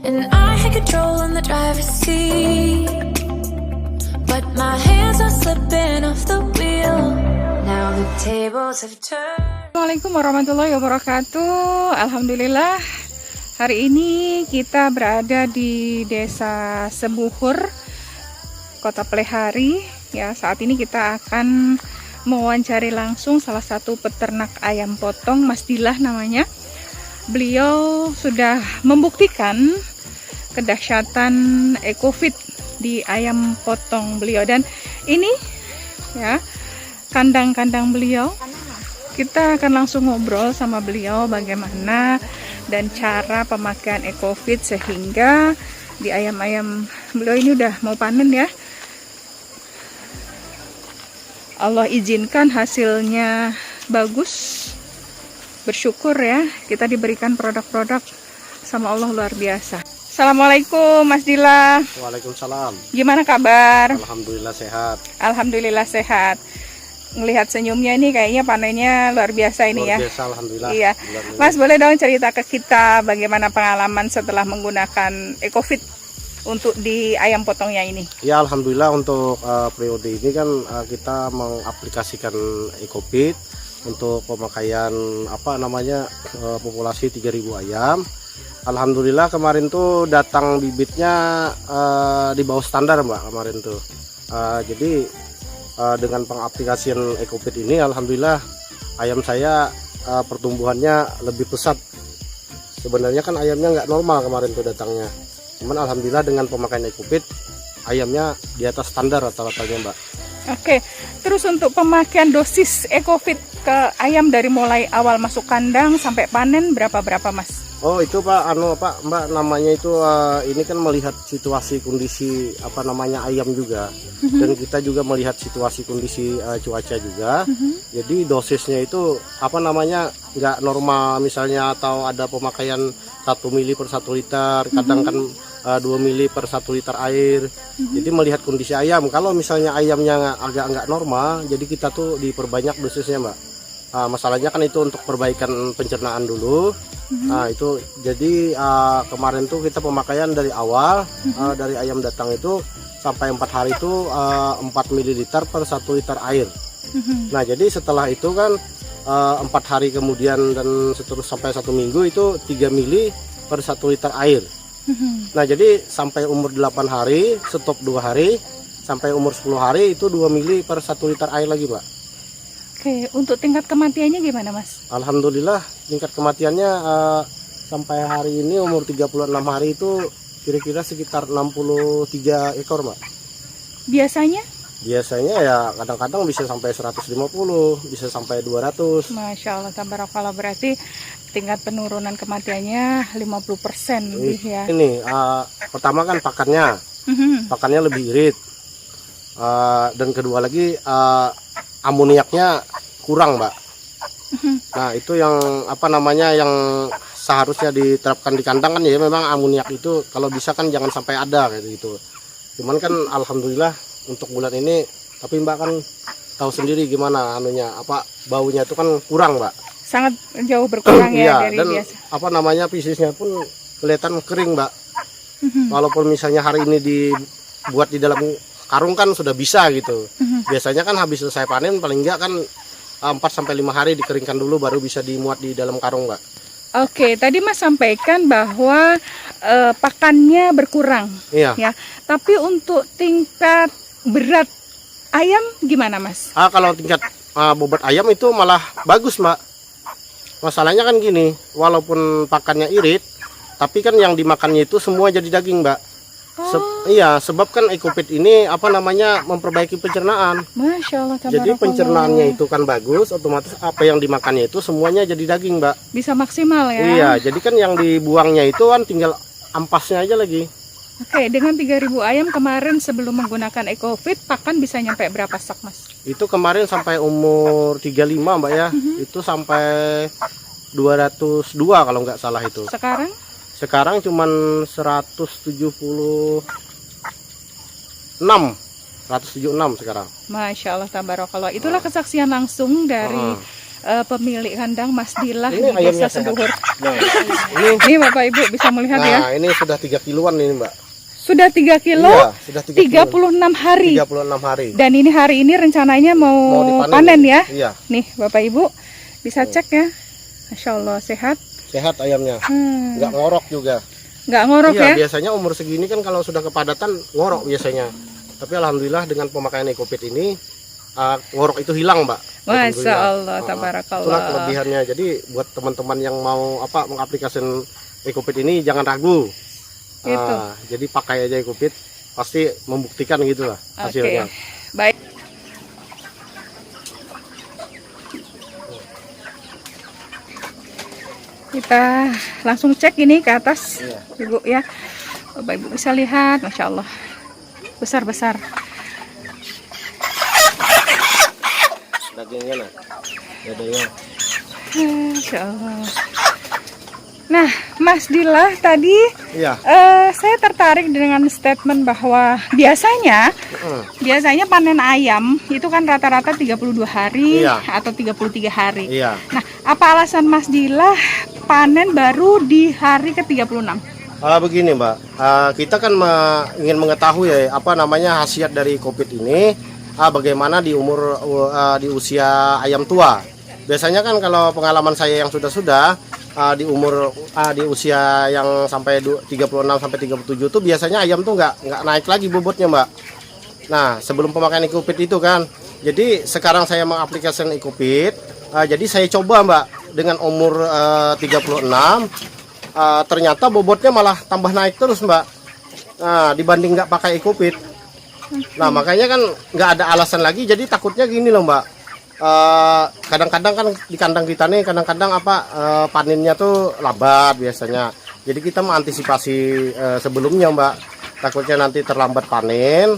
And I had control in the driver's seat, but my hands are slipping off the wheel. Now the tables have turned. Assalamualaikum warahmatullahi wabarakatuh. Alhamdulillah, hari ini kita berada di Desa Sebuhur, Kota Plehari. Ya, saat ini kita akan mewawancari langsung salah satu peternak ayam potong, Mas Dilah namanya. Beliau sudah membuktikan kedahsyatan EcoFit di ayam potong beliau, dan ini ya kandang-kandang beliau. Kita akan langsung ngobrol sama beliau bagaimana dan cara pemakaian EcoFit sehingga di ayam-ayam beliau ini udah mau panen ya. Allah izinkan hasilnya bagus. Bersyukur ya, kita diberikan produk-produk sama Allah luar biasa. Assalamualaikum Mas Dilah. Waalaikumsalam. Gimana kabar? Alhamdulillah sehat. Alhamdulillah sehat. Ngelihat senyumnya ini kayaknya panennya luar biasa ini ya. Luar biasa, alhamdulillah. Iya. Mas, boleh dong cerita ke kita bagaimana pengalaman setelah menggunakan EcoFit untuk di ayam potongnya ini? Ya, alhamdulillah untuk periode ini kan kita mengaplikasikan EcoFit untuk pemakaian populasi 3.000 ayam. Alhamdulillah kemarin tuh datang bibitnya di bawah standar Mbak kemarin tuh. Jadi dengan pengaplikasian EcoFit ini alhamdulillah ayam saya pertumbuhannya lebih pesat. Sebenarnya kan ayamnya nggak normal kemarin tuh datangnya. Cuman alhamdulillah dengan pemakaian EcoFit ayamnya di atas standar rata-ratanya Mbak. Oke, terus untuk pemakaian dosis EcoFit ke ayam dari mulai awal masuk kandang sampai panen berapa Mas? Oh itu Pak, Mbak namanya itu ini kan melihat situasi kondisi ayam juga, dan kita juga melihat situasi kondisi cuaca juga. Jadi dosisnya itu nggak normal misalnya, atau ada pemakaian 1 mili per 1 liter, kadang kan 2 mili per 1 liter air. Jadi melihat kondisi ayam, kalau misalnya ayamnya agak nggak normal, jadi kita tuh diperbanyak dosisnya Mbak. Masalahnya kan itu untuk perbaikan pencernaan dulu. Nah itu jadi kemarin tuh kita pemakaian dari awal, dari ayam datang itu sampai 4 hari itu 4 ml per 1 liter air. Nah jadi setelah itu kan 4 hari kemudian dan seterus sampai 1 minggu itu 3 ml per 1 liter air. Nah jadi sampai umur 8 hari stop 2 hari, sampai umur 10 hari itu 2 ml per 1 liter air lagi Mbak. Oke, untuk tingkat kematiannya gimana Mas? Alhamdulillah tingkat kematiannya sampai hari ini umur 36 hari itu kira-kira sekitar 63 ekor Mbak. Biasanya? Biasanya ya kadang-kadang bisa sampai 150, bisa sampai 200. Masya Allah, tabarakallah, berarti tingkat penurunan kematiannya 50% lebih ya. Ini pertama kan pakannya lebih irit, dan kedua lagi amoniaknya kurang Mbak. Nah itu yang yang seharusnya diterapkan di kandang kan ya, memang amoniak itu kalau bisa kan jangan sampai ada kayak gitu. Cuman kan alhamdulillah untuk bulan ini, tapi Mbak kan tahu sendiri gimana baunya itu kan kurang Mbak. Sangat jauh berkurang ya dari dan biasa. Pisisnya pun kelihatan kering Mbak. Walaupun misalnya hari ini dibuat di dalam karung kan sudah bisa gitu. Biasanya kan habis selesai panen paling enggak kan 4-5 hari dikeringkan dulu baru bisa dimuat di dalam karung Mbak. Oke, tadi Mas sampaikan bahwa pakannya berkurang. Iya. Ya. Tapi untuk tingkat berat ayam gimana Mas? Kalau tingkat bobot ayam itu malah bagus Mbak. Masalahnya kan gini, walaupun pakannya irit, tapi kan yang dimakannya itu semua jadi daging Mbak. Iya, sebab kan EcoFit ini memperbaiki pencernaan. Masya Allah, jadi pencernaannya itu kan bagus, otomatis apa yang dimakannya itu semuanya jadi daging Mbak. Bisa maksimal ya. Iya, jadi kan yang dibuangnya itu kan tinggal ampasnya aja lagi. Oke, dengan 3.000 ayam kemarin sebelum menggunakan EcoFit, pakan bisa nyampe berapa stok Mas? Itu kemarin sampai umur 35 Mbak ya, itu sampai 202 kalau nggak salah itu. Sekarang cuman 176 sekarang. Masya Allah, tabarakallah. Itulah kesaksian langsung dari pemilik kandang Mas Dilah Ini di Desa ayamnya sehat. Sebuhur. Nah, Ini Bapak Ibu bisa melihat ya. nah ini sudah 3 kiloan ini Mbak. Sudah 3 kilo, Iya, sudah 3 36 hari. 36 hari. Dan ini hari ini rencananya mau dipanen panen ya. Iya, Nih Bapak Ibu bisa cek ya. Masya Allah sehat. sehat ayamnya. Nggak ngorok juga. Nggak ngorok Iya, ya. biasanya umur segini kan kalau sudah kepadatan ngorok biasanya. Tapi alhamdulillah dengan pemakaian EcoFit ini ngorok itu hilang, Mbak. Masya Allah, Itulah tabarakallah. kelebihannya. Jadi buat teman-teman yang mau mengaplikasikan EcoFit ini jangan ragu. Gitu. Jadi pakai aja EcoFit, pasti membuktikan gitulah hasilnya. Baik. Kita langsung cek ini ke atas, Iya. Ibu ya. Bapak Ibu bisa lihat, Masya Allah, besar-besar. Dagingnya nah, dadanya. Masya Allah. Nah, Mas Dilah tadi Iya. saya tertarik dengan statement bahwa biasanya panen ayam itu kan rata-rata 32 hari Iya. atau 33 hari. Iya. Nah, apa alasan Mas Dilah panen baru di hari ke-36? Begini Mbak, kita kan ingin mengetahui ya apa namanya khasiat dari EcoFit ini, bagaimana di di usia ayam tua. Biasanya kan kalau pengalaman saya yang sudah di usia yang sampai 36 sampai 37 tuh biasanya ayam tuh nggak naik lagi bobotnya Mbak. Nah sebelum pemakaian EcoFit itu kan, jadi sekarang saya mengaplikasikan EcoFit, jadi saya coba Mbak dengan umur 36. Ternyata bobotnya malah tambah naik terus Mbak. Nah dibanding nggak pakai EcoFit. Nah makanya kan nggak ada alasan lagi. Jadi takutnya gini loh Mbak. Kadang-kadang kan di kandang kita nih kadang-kadang panennya tuh lambat biasanya. Jadi kita mengantisipasi sebelumnya Mbak. Takutnya nanti terlambat panen.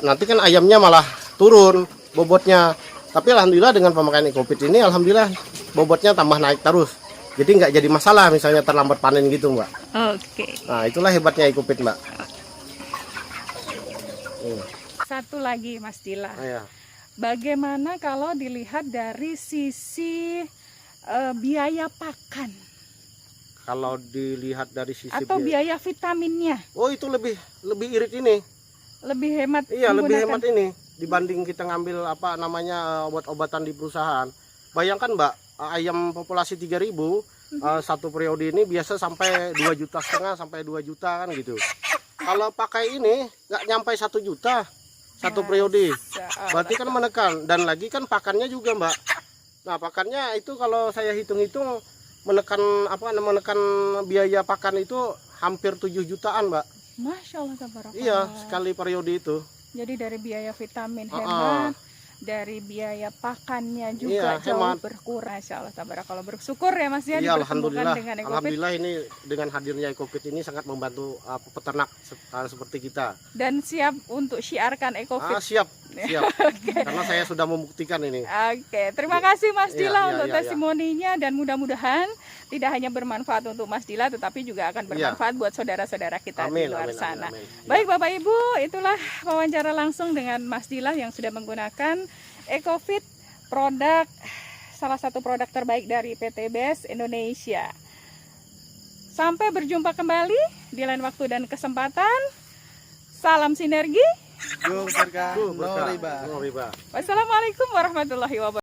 Nanti kan ayamnya malah turun bobotnya. Tapi alhamdulillah dengan pemakaian EcoFit ini alhamdulillah bobotnya tambah naik terus. Jadi nggak jadi masalah misalnya terlambat panen gitu Mbak. Oke. Nah itulah hebatnya EcoFit Mbak. Satu lagi Mas Dilah. Iya. Bagaimana kalau dilihat dari sisi biaya pakan Kalau dilihat dari sisi atau biaya vitaminnya? oh itu lebih irit ini. Lebih hemat. Iya lebih menggunakan- hemat ini dibanding kita ngambil obat-obatan di perusahaan. Bayangkan Mbak, ayam populasi 3.000 satu periode ini biasa sampai 2,5 juta sampai 2 juta kan gitu. Kalau pakai ini nggak nyampe 1 juta satu periode. Berarti kan menekan dan lagi kan pakannya juga Mbak. Nah pakannya itu kalau saya hitung-hitung menekan biaya pakan itu hampir 7 jutaan Mbak. Masya Allah, tabarakallah. Iya sekali periode itu. Jadi dari biaya vitamin hemat, dari biaya pakannya juga Iya, jauh hemat. berkurang. Masya Allah, tabarakallah, bersyukur ya Mas ya Iya dipertemukan alhamdulillah. dengan EcoFit. Alhamdulillah ini dengan hadirnya EcoFit ini sangat membantu peternak seperti kita. Dan siap untuk syiarkan EcoFit. Siap. Karena saya sudah membuktikan ini. Oke, terima kasih Mas Iya, Dilah iya, untuk iya, iya. testimoninya dan mudah-mudahan tidak hanya bermanfaat untuk Mas Dilah tetapi juga akan bermanfaat buat saudara-saudara kita di Amin, luar amin, sana. amin, amin. Baik Bapak Ibu, itulah wawancara langsung dengan Mas Dilah yang sudah menggunakan EcoFit, salah satu produk terbaik dari PT BEST Indonesia. Sampai berjumpa kembali di lain waktu dan kesempatan. Salam sinergi. Berkah. Wassalamualaikum warahmatullahi wabarakatuh.